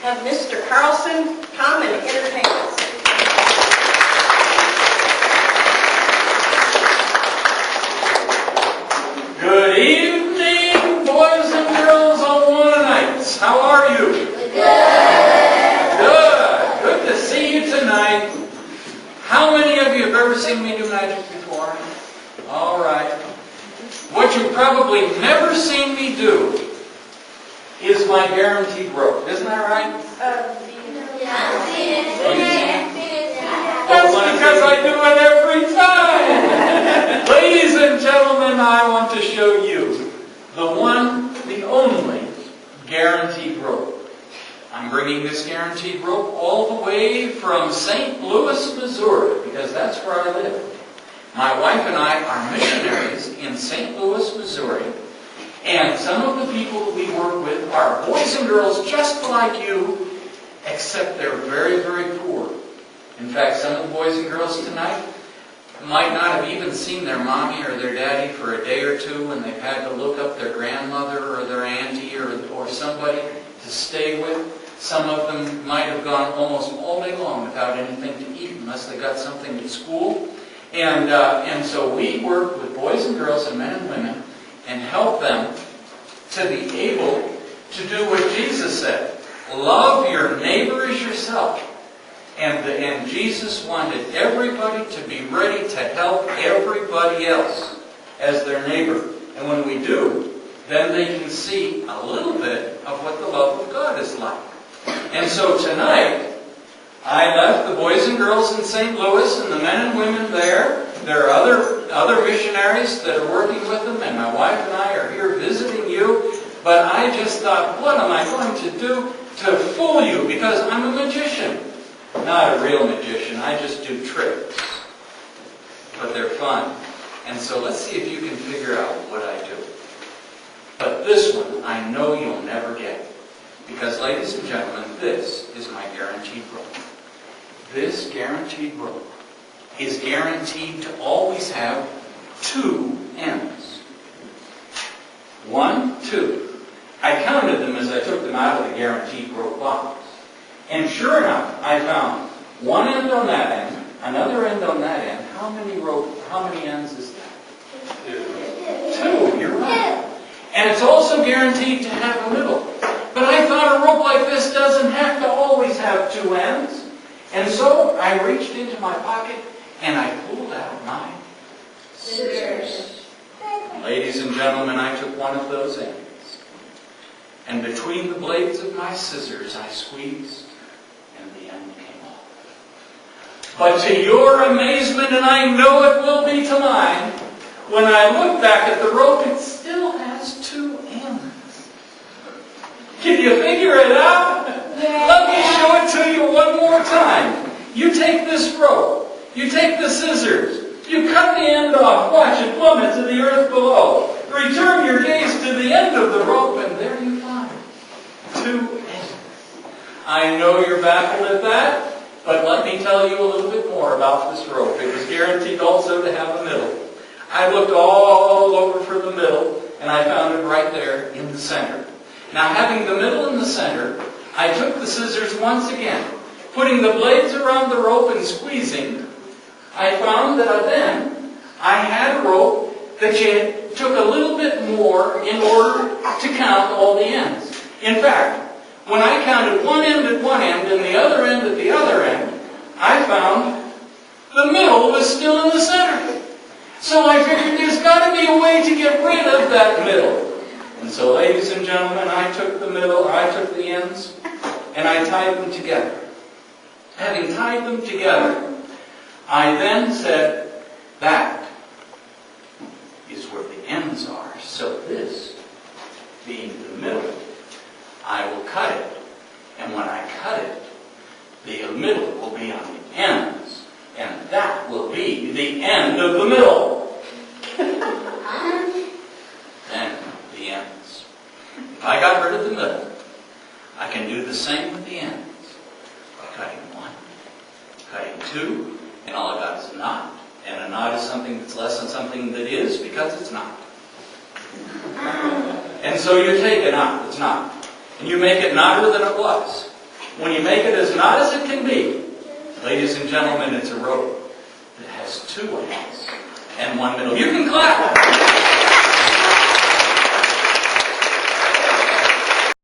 have Mr. Carlson come and entertain us. Good evening, boys and girls on Wanna Nights. How are you? Good. Good to see you tonight. How many of you have ever seen me do magic before? All right. What you've probably never seen me do is my guaranteed rope. Isn't that right? That's because I do it every time. Ladies and gentlemen, I want to show you the one, the only guaranteed rope. I'm bringing this guaranteed rope all the way from St. Louis, Missouri, because that's where I live. My wife and I are missionaries in St. Louis, Missouri, and some of the people that we work with are boys and girls just like you, except they're very, very poor. In fact, some of the boys and girls tonight might not have even seen their mommy or their daddy for a day or two, and they've had to look up their grandmother or their auntie or somebody to stay with. Some of them might have gone almost all day long without anything to eat unless they got something at school. And so we work with boys and girls and men and women and help them to be able to do what Jesus said. Love your neighbor as yourself. And Jesus wanted everybody to be ready to help everybody else as their neighbor. And when we do, then they can see a little bit of what the love of God is like. And so tonight, I left the boys and girls in St. Louis and the men and women there. There are other missionaries that are working with them, and my wife and I are here visiting you. But I just thought, what am I going to do to fool you? Because I'm a magician. Not a real magician. I just do tricks. But they're fun. And so let's see if you can figure out what I do. But this one, I know you'll never get. Because, ladies and gentlemen, this is my guaranteed rope. This guaranteed rope is guaranteed to always have two ends. 1, 2. I counted them as I took them out of the guaranteed rope box. And sure enough, I found one end on that end, another end on that end. How many ends is that? 2. You're right. And it's also guaranteed to have a middle. But I thought a rope like this doesn't have to always have 2 ends. And so I reached into my pocket and I pulled out my scissors. Ladies and gentlemen, I took one of those ends. And between the blades of my scissors, I squeezed and the end came off. But to your amazement, and I know it will be to mine, when I look back at the rope, it still has 2 ends. Can you figure it out? Let me show it to you one more time. You take this rope. You take the scissors. You cut the end off. Watch it plummet to the earth below. Return your gaze to the end of the rope, and there you find 2 ends. I know you're baffled at that, but let me tell you a little bit more about this rope. It was guaranteed also to have a middle. I looked all over for the middle, and I found it right there in the center. Now, having the middle in the center, I took the scissors once again. Putting the blades around the rope and squeezing, I found that then I had a rope that took a little bit more in order to count all the ends. In fact, when I counted one end at one end and the other end at the other end, I found the middle was still in the center. So I figured there's got to be a way to get rid of that middle. And so, ladies and gentlemen, I took the middle, I took the ends, and I tied them together. Having tied them together, I then said, that is where the ends are. So this, being the middle, I will cut it. And when I cut it, the middle will be on the ends. And that will be the end of the middle. Then the ends. If I got rid of the middle, I can do the same with the ends. Cutting 1, cutting 2, and all I got is a knot. And a knot is something that's less than something that is because it's not. And so you take a knot that's not, and you make it knotter than it was. When you make it as knot as it can be, ladies and gentlemen, it's a rope that has two ends and one middle. You can clap.